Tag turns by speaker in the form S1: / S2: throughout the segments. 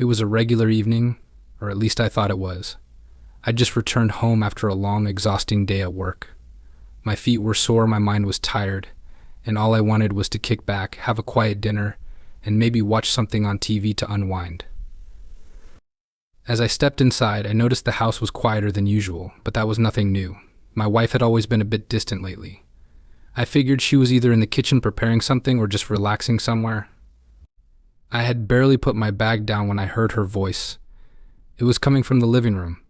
S1: It was a regular evening, or at least I thought it was. I'd just returned home after a long, exhausting day at work. My feet were sore, my mind was tired, and all I wanted was to kick back, have a quiet dinner, and maybe watch something on TV to unwind. As I stepped inside, I noticed the house was quieter than usual, but that was nothing new. My wife had always been a bit distant lately. I figured she was either in the kitchen preparing something or just relaxing somewhere. I had barely put my bag down when I heard her voice. It was coming from the living room,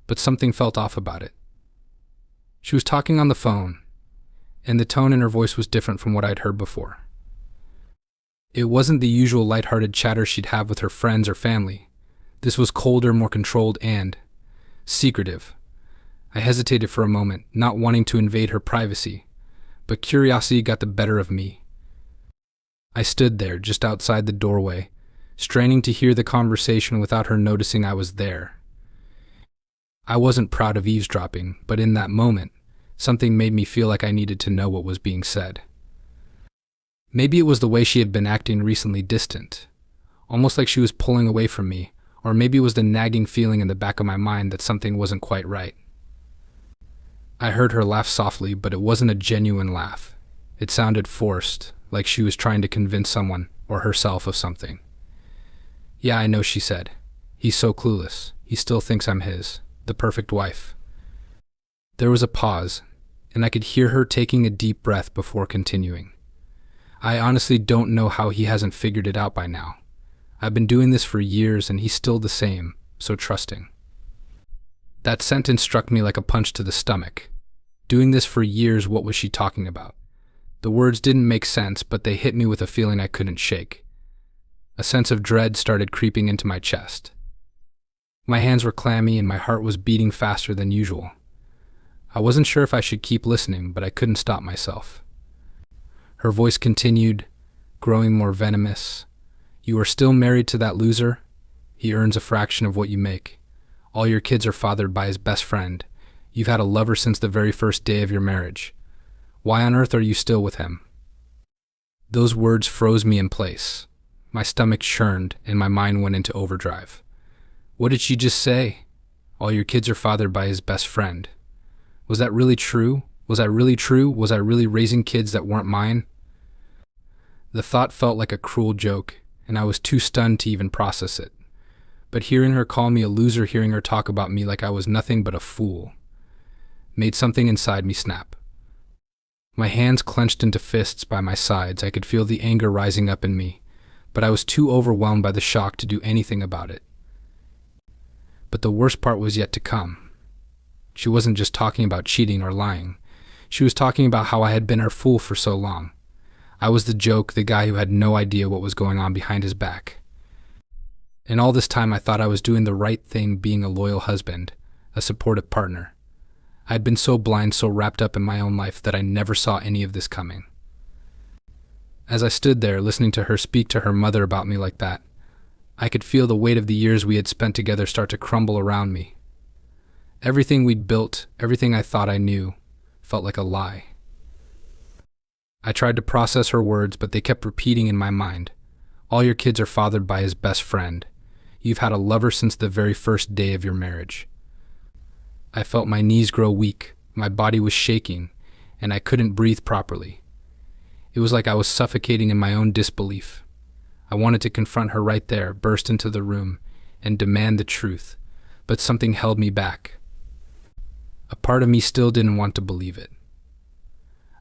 S1: but something felt off about it. She was talking on the phone, and the tone in her voice was different from what I'd heard before. It wasn't the usual lighthearted chatter she'd have with her friends or family. This was colder, more controlled, and secretive. I hesitated for a moment, not wanting to invade her privacy, but curiosity got the better of me. I stood there, just outside the doorway, straining to hear the conversation without her noticing I was there. I wasn't proud of eavesdropping, but in that moment, something made me feel like I needed to know what was being said. Maybe it was the way she had been acting recently, distant, almost like she was pulling away from me, or maybe it was the nagging feeling in the back of my mind that something wasn't quite right. I heard her laugh softly, but it wasn't a genuine laugh. It sounded forced, like she was trying to convince someone, or herself, of something. "Yeah, I know," she said. "He's so clueless. He still thinks I'm his, the perfect wife." There was a pause, and I could hear her taking a deep breath before continuing. "I honestly don't know how he hasn't figured it out by now. I've been doing this for years and he's still the same, so trusting." That sentence struck me like a punch to the stomach. Doing this for years, what was she talking about? The words didn't make sense, but they hit me with a feeling I couldn't shake. A sense of dread started creeping into my chest. My hands were clammy and my heart was beating faster than usual. I wasn't sure if I should keep listening, but I couldn't stop myself. Her voice continued, growing more venomous. "You are still married to that loser? He earns a fraction of what you make. All your kids are fathered by his best friend. You've had a lover since the very first day of your marriage. Why on earth are you still with him?" Those words froze me in place. My stomach churned and my mind went into overdrive. What did she just say? All your kids are fathered by his best friend. Was that really true? Was I really true? Was I really raising kids that weren't mine? The thought felt like a cruel joke, and I was too stunned to even process it. But hearing her call me a loser, hearing her talk about me like I was nothing but a fool, made something inside me snap. My hands clenched into fists by my sides. I could feel the anger rising up in me, but I was too overwhelmed by the shock to do anything about it. But the worst part was yet to come. She wasn't just talking about cheating or lying. She was talking about how I had been her fool for so long. I was the joke, the guy who had no idea what was going on behind his back. And all this time I thought I was doing the right thing, being a loyal husband, a supportive partner. I had been so blind, so wrapped up in my own life that I never saw any of this coming. As I stood there listening to her speak to her mother about me like that, I could feel the weight of the years we had spent together start to crumble around me. Everything we'd built, everything I thought I knew, felt like a lie. I tried to process her words, but they kept repeating in my mind. All your kids are fathered by his best friend. You've had a lover since the very first day of your marriage. I felt my knees grow weak, my body was shaking, and I couldn't breathe properly. It was like I was suffocating in my own disbelief. I wanted to confront her right there, burst into the room, and demand the truth, but something held me back. A part of me still didn't want to believe it.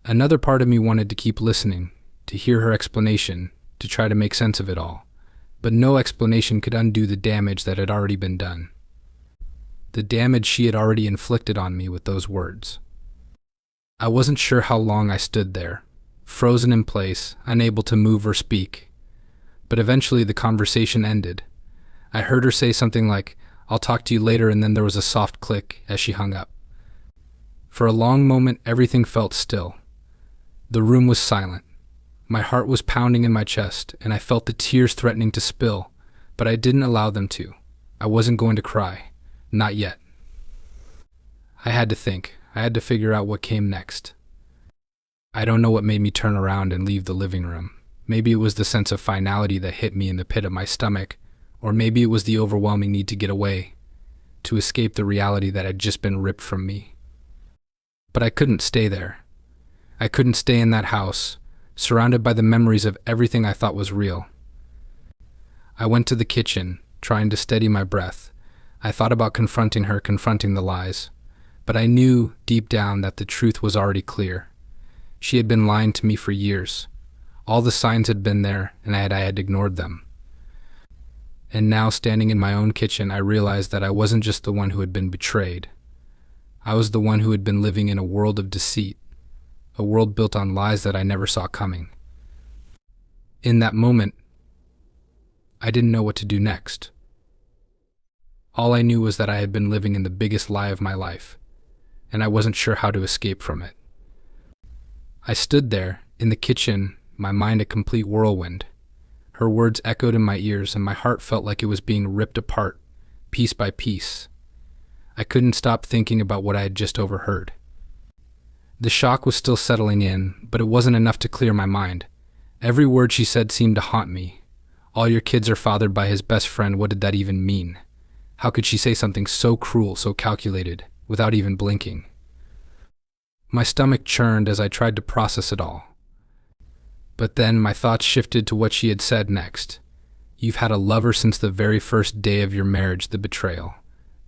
S1: Another part of me wanted to keep listening, to hear her explanation, to try to make sense of it all, but no explanation could undo the damage that had already been done. The damage she had already inflicted on me with those words. I wasn't sure how long I stood there, frozen in place, unable to move or speak. But eventually the conversation ended. I heard her say something like, "I'll talk to you later," and then there was a soft click as she hung up. For a long moment, everything felt still. The room was silent. My heart was pounding in my chest, and I felt the tears threatening to spill, but I didn't allow them to. I wasn't going to cry. Not yet. I had to think. I had to figure out what came next. I don't know what made me turn around and leave the living room. Maybe it was the sense of finality that hit me in the pit of my stomach, Or maybe it was the overwhelming need to get away, to escape the reality that had just been ripped from me. But I couldn't stay there. I couldn't stay in that house, surrounded by the memories of everything I thought was real. I went to the kitchen, trying to steady my breath. I thought about confronting her, confronting the lies. But I knew deep down that the truth was already clear. She had been lying to me for years. All the signs had been there, and I had ignored them. And now, standing in my own kitchen, I realized that I wasn't just the one who had been betrayed. I was the one who had been living in a world of deceit, a world built on lies that I never saw coming. In that moment, I didn't know what to do next. All I knew was that I had been living in the biggest lie of my life, and I wasn't sure how to escape from it. I stood there, in the kitchen, my mind a complete whirlwind. Her words echoed in my ears, and my heart felt like it was being ripped apart, piece by piece. I couldn't stop thinking about what I had just overheard. The shock was still settling in, but it wasn't enough to clear my mind. Every word she said seemed to haunt me. All your kids are fathered by his best friend. What did that even mean? How could she say something so cruel, so calculated, without even blinking? My stomach churned as I tried to process it all. But then my thoughts shifted to what she had said next. You've had a lover since the very first day of your marriage. The betrayal,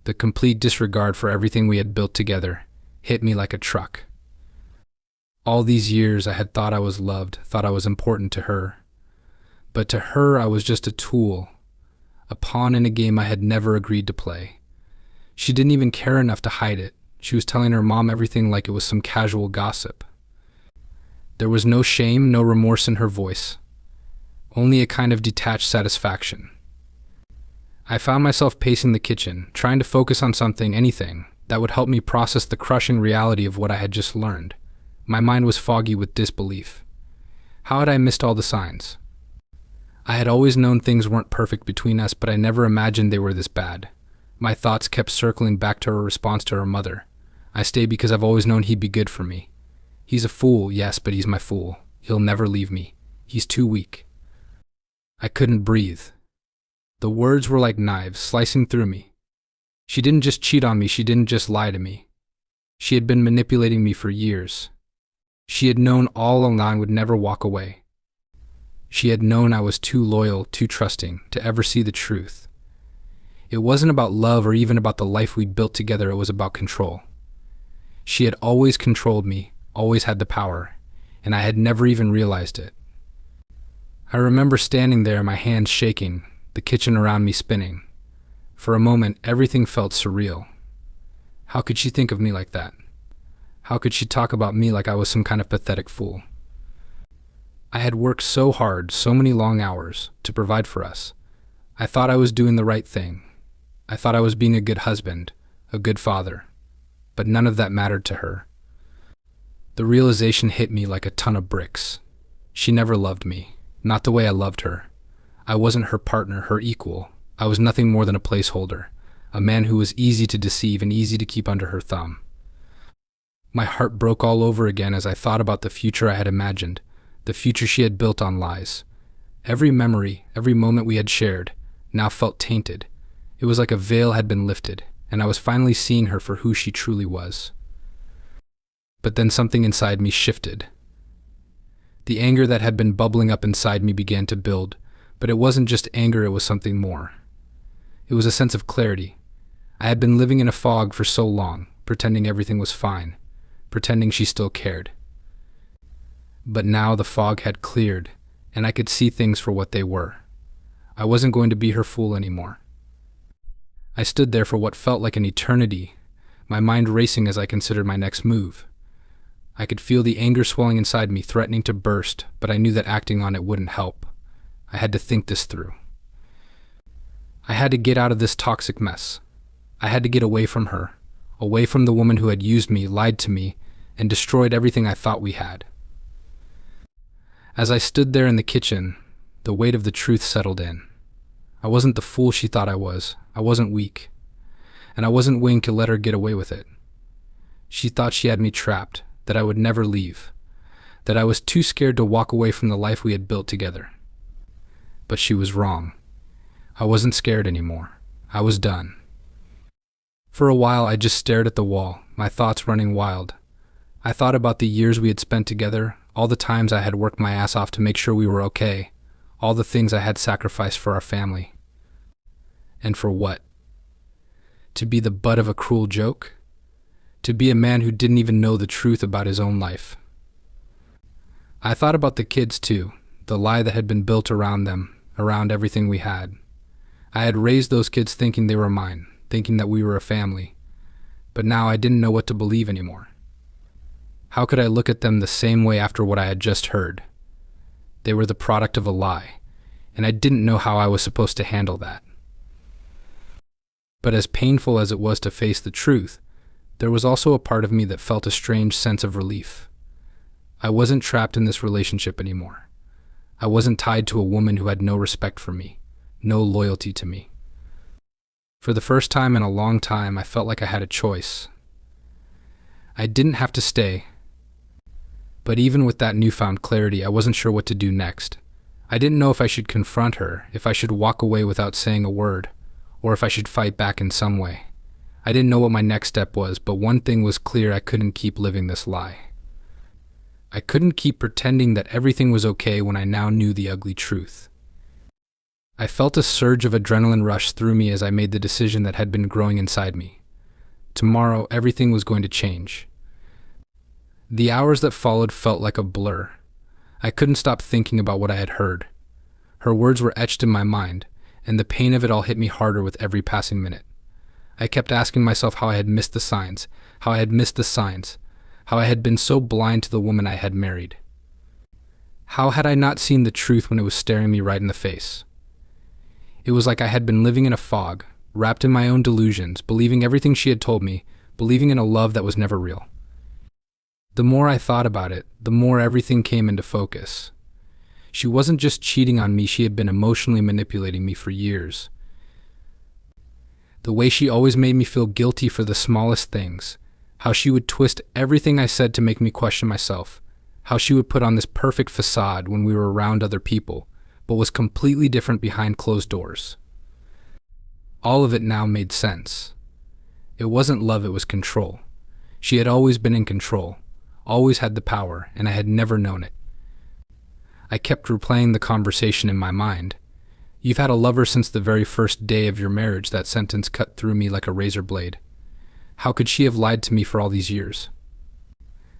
S1: the complete disregard for everything we had built together, hit me like a truck. All these years I had thought I was loved, thought I was important to her. But to her I was just a tool, a pawn in a game I had never agreed to play. She didn't even care enough to hide it. She was telling her mom everything like it was some casual gossip. There was no shame, no remorse in her voice, only a kind of detached satisfaction. I found myself pacing the kitchen, trying to focus on something, anything, that would help me process the crushing reality of what I had just learned. My mind was foggy with disbelief. How had I missed all the signs? I had always known things weren't perfect between us, but I never imagined they were this bad. My thoughts kept circling back to her response to her mother. I stayed because I've always known he'd be good for me. He's a fool, yes, but he's my fool. He'll never leave me. He's too weak. I couldn't breathe. The words were like knives slicing through me. She didn't just cheat on me, she didn't just lie to me. She had been manipulating me for years. She had known all along I would never walk away. She had known I was too loyal, too trusting, to ever see the truth. It wasn't about love or even about the life we'd built together, it was about control. She had always controlled me, always had the power, and I had never even realized it. I remember standing there, my hands shaking, the kitchen around me spinning. For a moment, everything felt surreal. How could she think of me like that? How could she talk about me like I was some kind of pathetic fool? I had worked so hard, so many long hours, to provide for us. I thought I was doing the right thing. I thought I was being a good husband, a good father. But none of that mattered to her. The realization hit me like a ton of bricks. She never loved me, not the way I loved her. I wasn't her partner, her equal. I was nothing more than a placeholder, a man who was easy to deceive and easy to keep under her thumb. My heart broke all over again as I thought about the future I had imagined, the future she had built on lies. Every memory, every moment we had shared, now felt tainted. It was like a veil had been lifted, and I was finally seeing her for who she truly was. But then something inside me shifted. The anger that had been bubbling up inside me began to build, but it wasn't just anger, it was something more. It was a sense of clarity. I had been living in a fog for so long, pretending everything was fine, pretending she still cared. But now the fog had cleared, and I could see things for what they were. I wasn't going to be her fool anymore. I stood there for what felt like an eternity, my mind racing as I considered my next move. I could feel the anger swelling inside me, threatening to burst, but I knew that acting on it wouldn't help. I had to think this through. I had to get out of this toxic mess. I had to get away from her, away from the woman who had used me, lied to me, and destroyed everything I thought we had. As I stood there in the kitchen, the weight of the truth settled in. I wasn't the fool she thought I was. I wasn't weak. And I wasn't willing to let her get away with it. She thought she had me trapped, that I would never leave, that I was too scared to walk away from the life we had built together. But she was wrong. I wasn't scared anymore. I was done. For a while, I just stared at the wall, my thoughts running wild. I thought about the years we had spent together, all the times I had worked my ass off to make sure we were okay, all the things I had sacrificed for our family. And for what? To be the butt of a cruel joke? To be a man who didn't even know the truth about his own life? I thought about the kids too, the lie that had been built around them, around everything we had. I had raised those kids thinking they were mine, thinking that we were a family. But now I didn't know what to believe anymore. How could I look at them the same way after what I had just heard? They were the product of a lie, and I didn't know how I was supposed to handle that. But as painful as it was to face the truth, there was also a part of me that felt a strange sense of relief. I wasn't trapped in this relationship anymore. I wasn't tied to a woman who had no respect for me, no loyalty to me. For the first time in a long time, I felt like I had a choice. I didn't have to stay. But even with that newfound clarity, I wasn't sure what to do next. I didn't know if I should confront her, if I should walk away without saying a word, or if I should fight back in some way. I didn't know what my next step was, but one thing was clear: I couldn't keep living this lie. I couldn't keep pretending that everything was okay when I now knew the ugly truth. I felt a surge of adrenaline rush through me as I made the decision that had been growing inside me. Tomorrow, everything was going to change. The hours that followed felt like a blur. I couldn't stop thinking about what I had heard. Her words were etched in my mind, and the pain of it all hit me harder with every passing minute. I kept asking myself how I had missed the signs, how I had been so blind to the woman I had married. How had I not seen the truth when it was staring me right in the face? It was like I had been living in a fog, wrapped in my own delusions, believing everything she had told me, believing in a love that was never real. The more I thought about it, the more everything came into focus. She wasn't just cheating on me, she had been emotionally manipulating me for years. The way she always made me feel guilty for the smallest things, how she would twist everything I said to make me question myself, how she would put on this perfect facade when we were around other people, but was completely different behind closed doors. All of it now made sense. It wasn't love, it was control. She had always been in control, always had the power, and I had never known it. I kept replaying the conversation in my mind. "You've had a lover since the very first day of your marriage." That sentence cut through me like a razor blade. How could she have lied to me for all these years?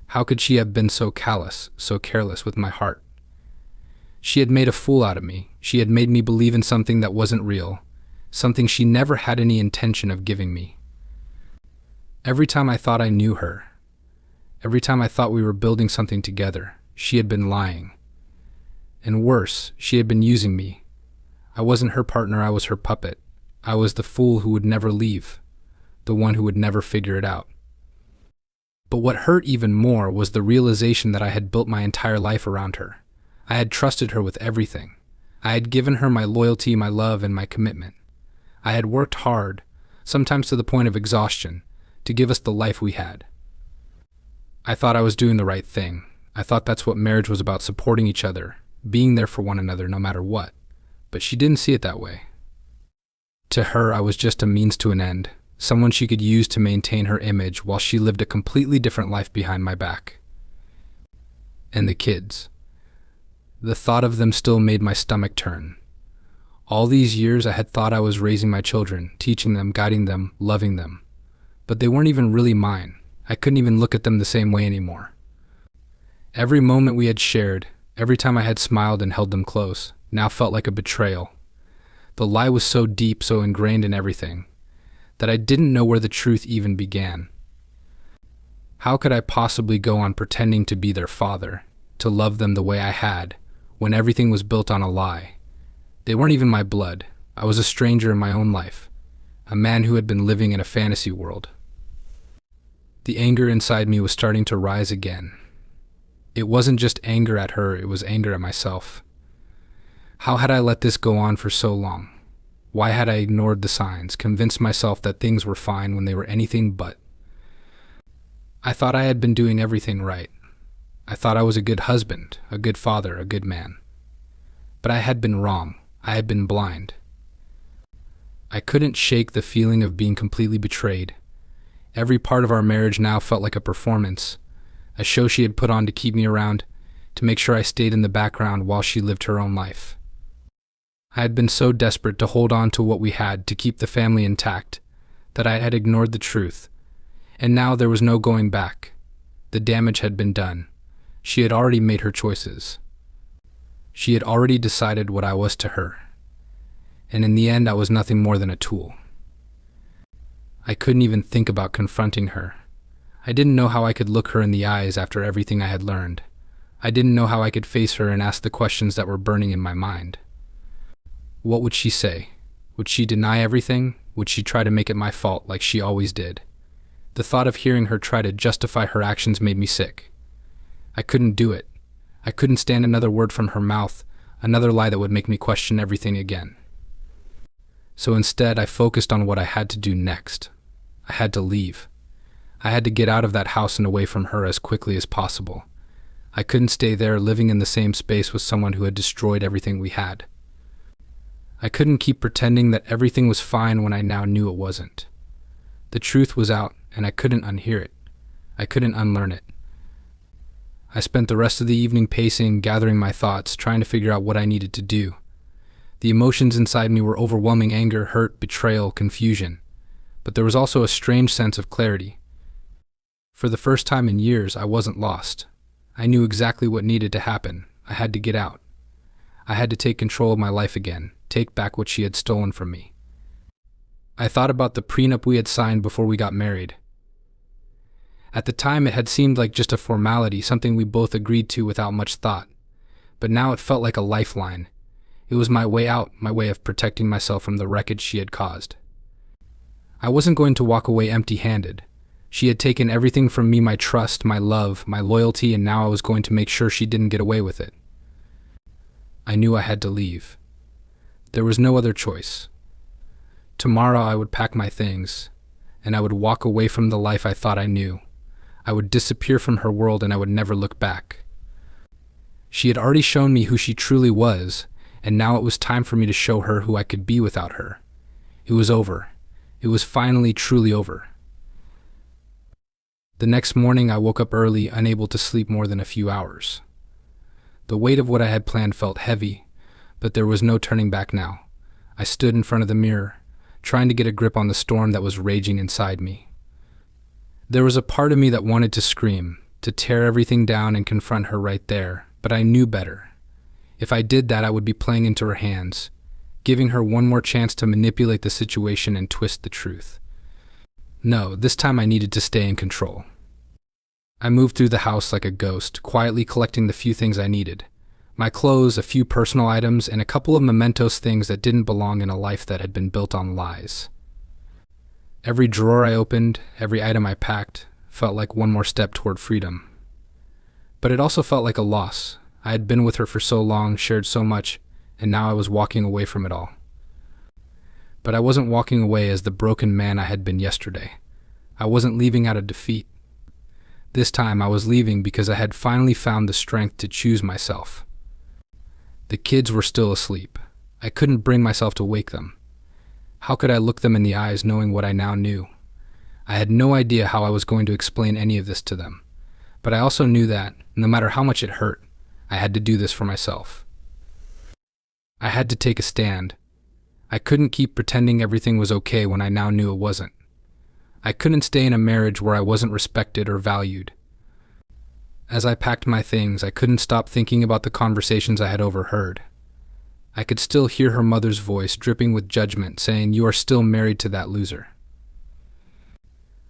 S1: How could she have been so callous, so careless with my heart? She had made a fool out of me. She had made me believe in something that wasn't real, something she never had any intention of giving me. Every time I thought I knew her, every time I thought we were building something together, she had been lying. And worse, she had been using me. I wasn't her partner, I was her puppet. I was the fool who would never leave, the one who would never figure it out. But what hurt even more was the realization that I had built my entire life around her. I had trusted her with everything. I had given her my loyalty, my love, and my commitment. I had worked hard, sometimes to the point of exhaustion, to give us the life we had. I thought I was doing the right thing. I thought that's what marriage was about: supporting each other, being there for one another no matter what. But she didn't see it that way. To her, I was just a means to an end, someone she could use to maintain her image while she lived a completely different life behind my back. And the kids. The thought of them still made my stomach turn. All these years I had thought I was raising my children, teaching them, guiding them, loving them. But they weren't even really mine. I couldn't even look at them the same way anymore. Every moment we had shared, every time I had smiled and held them close, now felt like a betrayal. The lie was so deep, so ingrained in everything, that I didn't know where the truth even began. How could I possibly go on pretending to be their father, to love them the way I had, when everything was built on a lie? They weren't even my blood. I was a stranger in my own life, a man who had been living in a fantasy world. The anger inside me was starting to rise again. It wasn't just anger at her, it was anger at myself. How had I let this go on for so long? Why had I ignored the signs, convinced myself that things were fine when they were anything but? I thought I had been doing everything right. I thought I was a good husband, a good father, a good man. But I had been wrong. I had been blind. I couldn't shake the feeling of being completely betrayed. Every part of our marriage now felt like a performance, a show she had put on to keep me around, to make sure I stayed in the background while she lived her own life. I had been so desperate to hold on to what we had to keep the family intact that I had ignored the truth, and now there was no going back. The damage had been done. She had already made her choices. She had already decided what I was to her, and in the end I was nothing more than a tool. I couldn't even think about confronting her. I didn't know how I could look her in the eyes after everything I had learned. I didn't know how I could face her and ask the questions that were burning in my mind. What would she say? Would she deny everything? Would she try to make it my fault like she always did? The thought of hearing her try to justify her actions made me sick. I couldn't do it. I couldn't stand another word from her mouth, another lie that would make me question everything again. So instead, I focused on what I had to do next. I had to leave. I had to get out of that house and away from her as quickly as possible. I couldn't stay there living in the same space with someone who had destroyed everything we had. I couldn't keep pretending that everything was fine when I now knew it wasn't. The truth was out, and I couldn't unhear it. I couldn't unlearn it. I spent the rest of the evening pacing, gathering my thoughts, trying to figure out what I needed to do. The emotions inside me were overwhelming: anger, hurt, betrayal, confusion. But there was also a strange sense of clarity. For the first time in years, I wasn't lost. I knew exactly what needed to happen. I had to get out. I had to take control of my life again, take back what she had stolen from me. I thought about the prenup we had signed before we got married. At the time, it had seemed like just a formality, something we both agreed to without much thought. But now it felt like a lifeline. It was my way out, my way of protecting myself from the wreckage she had caused. I wasn't going to walk away empty-handed. She had taken everything from me: my trust, my love, my loyalty, and now I was going to make sure she didn't get away with it. I knew I had to leave. There was no other choice. Tomorrow I would pack my things, and I would walk away from the life I thought I knew. I would disappear from her world, and I would never look back. She had already shown me who she truly was, and now it was time for me to show her who I could be without her. It was over. It was finally truly over. The next morning I woke up early, unable to sleep more than a few hours. The weight of what I had planned felt heavy, but there was no turning back now. I stood in front of the mirror, trying to get a grip on the storm that was raging inside me. There was a part of me that wanted to scream, to tear everything down and confront her right there, but I knew better. If I did that, I would be playing into her hands, giving her one more chance to manipulate the situation and twist the truth. No, this time I needed to stay in control. I moved through the house like a ghost, quietly collecting the few things I needed. My clothes, a few personal items, and a couple of mementos, things that didn't belong in a life that had been built on lies. Every drawer I opened, every item I packed, felt like one more step toward freedom. But it also felt like a loss. I had been with her for so long, shared so much, and now I was walking away from it all. But I wasn't walking away as the broken man I had been yesterday. I wasn't leaving out of defeat. This time I was leaving because I had finally found the strength to choose myself. The kids were still asleep. I couldn't bring myself to wake them. How could I look them in the eyes knowing what I now knew? I had no idea how I was going to explain any of this to them. But I also knew that, no matter how much it hurt, I had to do this for myself. I had to take a stand. I couldn't keep pretending everything was okay when I now knew it wasn't. I couldn't stay in a marriage where I wasn't respected or valued. As I packed my things, I couldn't stop thinking about the conversations I had overheard. I could still hear her mother's voice dripping with judgment, saying, "You are still married to that loser."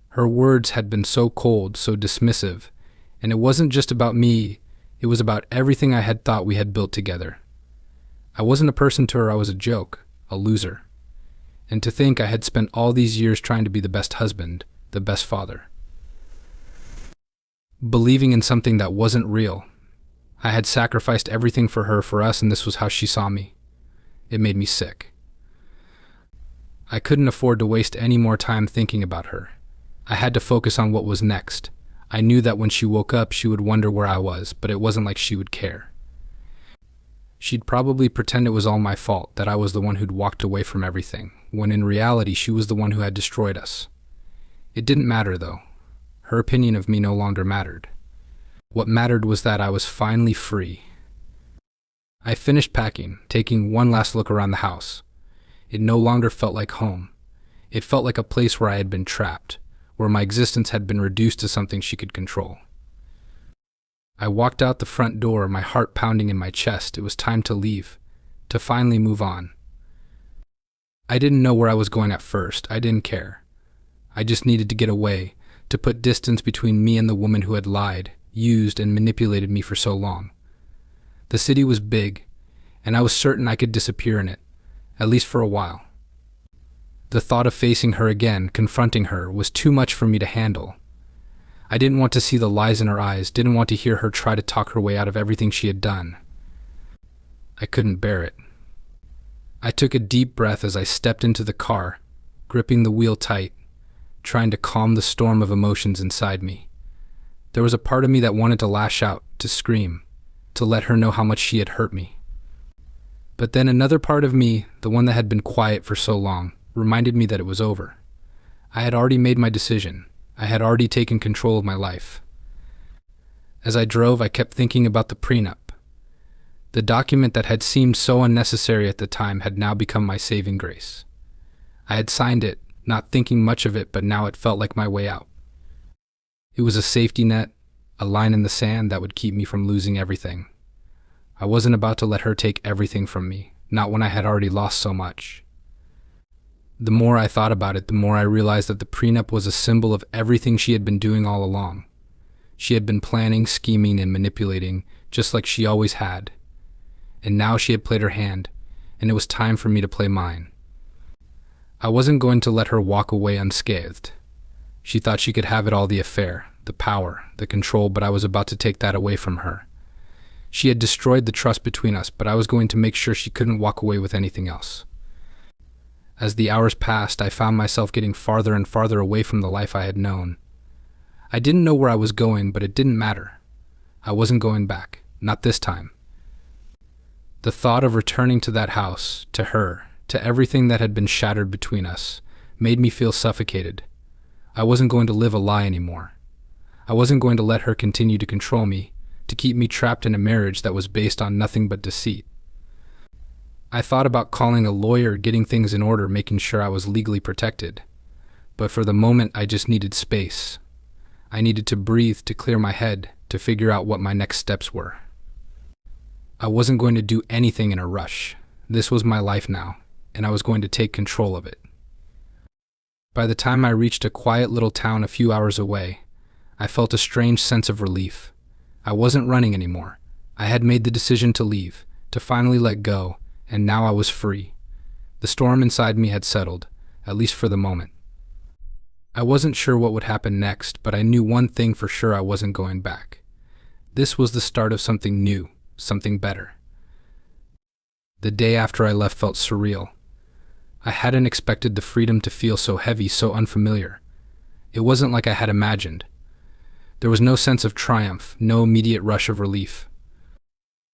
S1: Her words had been so cold, so dismissive, and it wasn't just about me, it was about everything I had thought we had built together. I wasn't a person to her, I was a joke, a loser. And to think I had spent all these years trying to be the best husband, the best father. Believing in something that wasn't real. I had sacrificed everything for her, for us, and this was how she saw me. It made me sick. I couldn't afford to waste any more time thinking about her. I had to focus on what was next. I knew that when she woke up, she would wonder where I was, but it wasn't like she would care. She'd probably pretend it was all my fault, that I was the one who'd walked away from everything, when in reality she was the one who had destroyed us. It didn't matter, though. Her opinion of me no longer mattered. What mattered was that I was finally free. I finished packing, taking one last look around the house. It no longer felt like home. It felt like a place where I had been trapped, where my existence had been reduced to something she could control. I walked out the front door, my heart pounding in my chest. It was time to leave, to finally move on. I didn't know where I was going at first. I didn't care. I just needed to get away, to put distance between me and the woman who had lied, used, and manipulated me for so long. The city was big, and I was certain I could disappear in it, at least for a while. The thought of facing her again, confronting her, was too much for me to handle. I didn't want to see the lies in her eyes, didn't want to hear her try to talk her way out of everything she had done. I couldn't bear it. I took a deep breath as I stepped into the car, gripping the wheel tight, trying to calm the storm of emotions inside me. There was a part of me that wanted to lash out, to scream, to let her know how much she had hurt me. But then another part of me, the one that had been quiet for so long, reminded me that it was over. I had already made my decision. I had already taken control of my life. As I drove, I kept thinking about the prenup. The document that had seemed so unnecessary at the time had now become my saving grace. I had signed it, not thinking much of it, but now it felt like my way out. It was a safety net, a line in the sand that would keep me from losing everything. I wasn't about to let her take everything from me, not when I had already lost so much. The more I thought about it, the more I realized that the prenup was a symbol of everything she had been doing all along. She had been planning, scheming, and manipulating, just like she always had. And now she had played her hand, and it was time for me to play mine. I wasn't going to let her walk away unscathed. She thought she could have it all, the affair, the power, the control, but I was about to take that away from her. She had destroyed the trust between us, but I was going to make sure she couldn't walk away with anything else. As the hours passed, I found myself getting farther and farther away from the life I had known. I didn't know where I was going, but it didn't matter. I wasn't going back, not this time. The thought of returning to that house, to her, to everything that had been shattered between us, made me feel suffocated. I wasn't going to live a lie anymore. I wasn't going to let her continue to control me, to keep me trapped in a marriage that was based on nothing but deceit. I thought about calling a lawyer, getting things in order, making sure I was legally protected. But for the moment, I just needed space. I needed to breathe, to clear my head, to figure out what my next steps were. I wasn't going to do anything in a rush. This was my life now, and I was going to take control of it. By the time I reached a quiet little town a few hours away, I felt a strange sense of relief. I wasn't running anymore. I had made the decision to leave, to finally let go, and now I was free. The storm inside me had settled, at least for the moment. I wasn't sure what would happen next, but I knew one thing for sure: I wasn't going back. This was the start of something new, something better. The day after I left felt surreal. I hadn't expected the freedom to feel so heavy, so unfamiliar. It wasn't like I had imagined. There was no sense of triumph, no immediate rush of relief.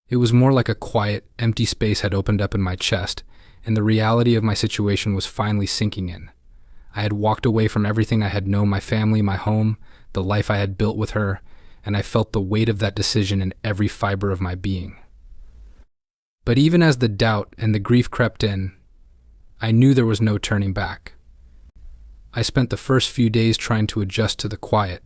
S1: It was more like a quiet, empty space had opened up in my chest, and the reality of my situation was finally sinking in. I had walked away from everything I had known, my family, my home, the life I had built with her, and I felt the weight of that decision in every fiber of my being. But even as the doubt and the grief crept in, I knew there was no turning back. I spent the first few days trying to adjust to the quiet.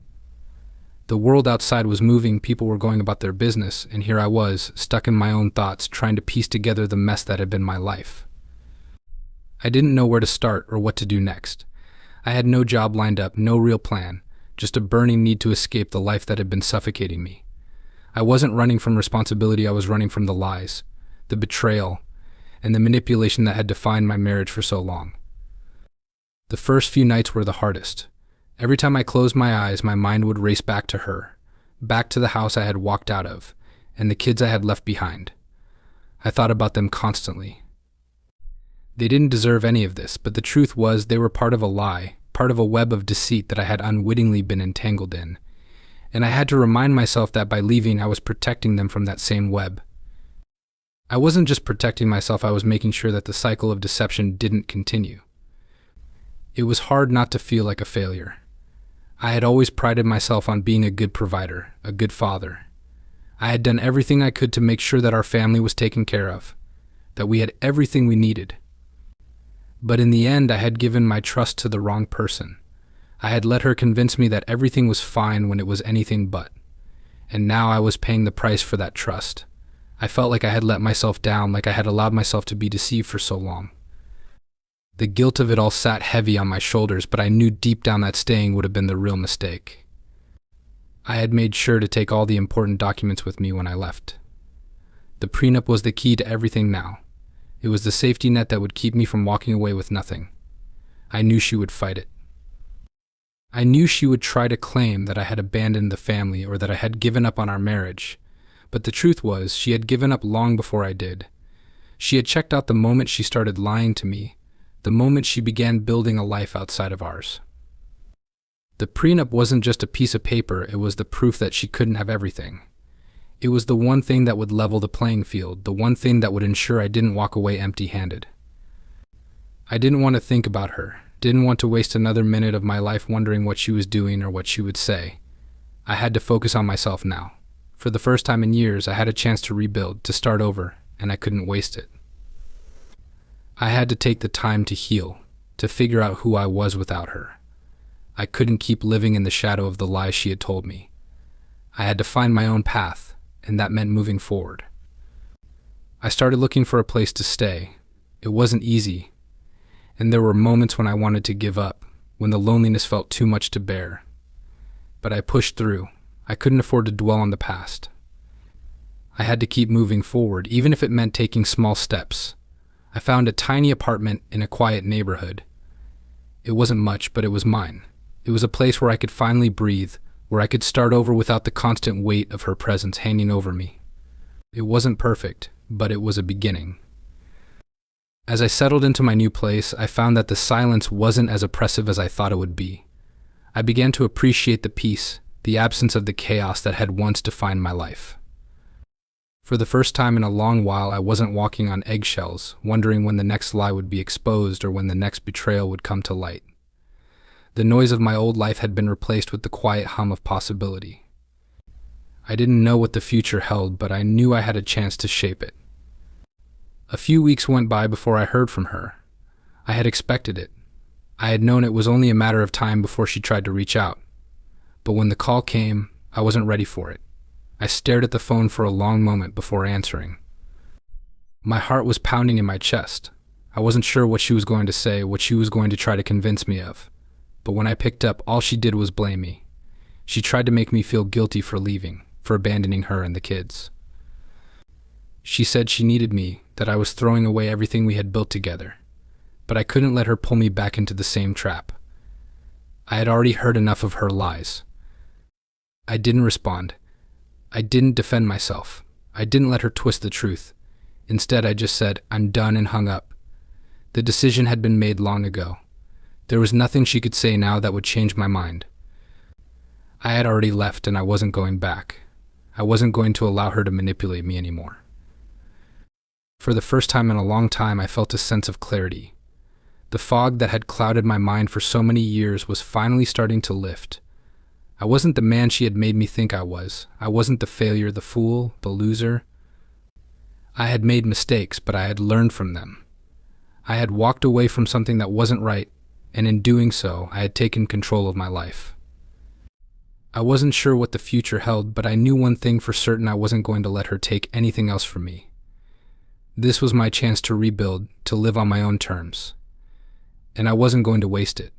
S1: The world outside was moving, people were going about their business, and here I was, stuck in my own thoughts, trying to piece together the mess that had been my life. I didn't know where to start or what to do next. I had no job lined up, no real plan, just a burning need to escape the life that had been suffocating me. I wasn't running from responsibility, I was running from the lies, the betrayal, and the manipulation that had defined my marriage for so long. The first few nights were the hardest. Every time I closed my eyes, my mind would race back to her, back to the house I had walked out of, and the kids I had left behind. I thought about them constantly. They didn't deserve any of this, but the truth was they were part of a lie, part of a web of deceit that I had unwittingly been entangled in. And I had to remind myself that by leaving, I was protecting them from that same web. I wasn't just protecting myself, I was making sure that the cycle of deception didn't continue. It was hard not to feel like a failure. I had always prided myself on being a good provider, a good father. I had done everything I could to make sure that our family was taken care of, that we had everything we needed. But in the end, I had given my trust to the wrong person. I had let her convince me that everything was fine when it was anything but. And now I was paying the price for that trust. I felt like I had let myself down, like I had allowed myself to be deceived for so long. The guilt of it all sat heavy on my shoulders, but I knew deep down that staying would have been the real mistake. I had made sure to take all the important documents with me when I left. The prenup was the key to everything now. It was the safety net that would keep me from walking away with nothing. I knew she would fight it. I knew she would try to claim that I had abandoned the family or that I had given up on our marriage, but the truth was she had given up long before I did. She had checked out the moment she started lying to me, the moment she began building a life outside of ours. The prenup wasn't just a piece of paper, it was the proof that she couldn't have everything. It was the one thing that would level the playing field, the one thing that would ensure I didn't walk away empty-handed. I didn't want to think about her, didn't want to waste another minute of my life wondering what she was doing or what she would say. I had to focus on myself now. For the first time in years, I had a chance to rebuild, to start over, and I couldn't waste it. I had to take the time to heal, to figure out who I was without her. I couldn't keep living in the shadow of the lies she had told me. I had to find my own path, and that meant moving forward. I started looking for a place to stay. It wasn't easy, and there were moments when I wanted to give up, when the loneliness felt too much to bear. But I pushed through. I couldn't afford to dwell on the past. I had to keep moving forward, even if it meant taking small steps. I found a tiny apartment in a quiet neighborhood. It wasn't much, but it was mine. It was a place where I could finally breathe, where I could start over without the constant weight of her presence hanging over me. It wasn't perfect, but it was a beginning. As I settled into my new place, I found that the silence wasn't as oppressive as I thought it would be. I began to appreciate the peace, the absence of the chaos that had once defined my life. For the first time in a long while, I wasn't walking on eggshells, wondering when the next lie would be exposed or when the next betrayal would come to light. The noise of my old life had been replaced with the quiet hum of possibility. I didn't know what the future held, but I knew I had a chance to shape it. A few weeks went by before I heard from her. I had expected it. I had known it was only a matter of time before she tried to reach out. But when the call came, I wasn't ready for it. I stared at the phone for a long moment before answering. My heart was pounding in my chest. I wasn't sure what she was going to say, what she was going to try to convince me of. But when I picked up, all she did was blame me. She tried to make me feel guilty for leaving, for abandoning her and the kids. She said she needed me, that I was throwing away everything we had built together. But I couldn't let her pull me back into the same trap. I had already heard enough of her lies. I didn't respond. I didn't defend myself. I didn't let her twist the truth. Instead, I just said, "I'm done," and hung up. The decision had been made long ago. There was nothing she could say now that would change my mind. I had already left and I wasn't going back. I wasn't going to allow her to manipulate me anymore. For the first time in a long time, I felt a sense of clarity. The fog that had clouded my mind for so many years was finally starting to lift. I wasn't the man she had made me think I was. I wasn't the failure, the fool, the loser. I had made mistakes, but I had learned from them. I had walked away from something that wasn't right, and in doing so, I had taken control of my life. I wasn't sure what the future held, but I knew one thing for certain: I wasn't going to let her take anything else from me. This was my chance to rebuild, to live on my own terms. And I wasn't going to waste it.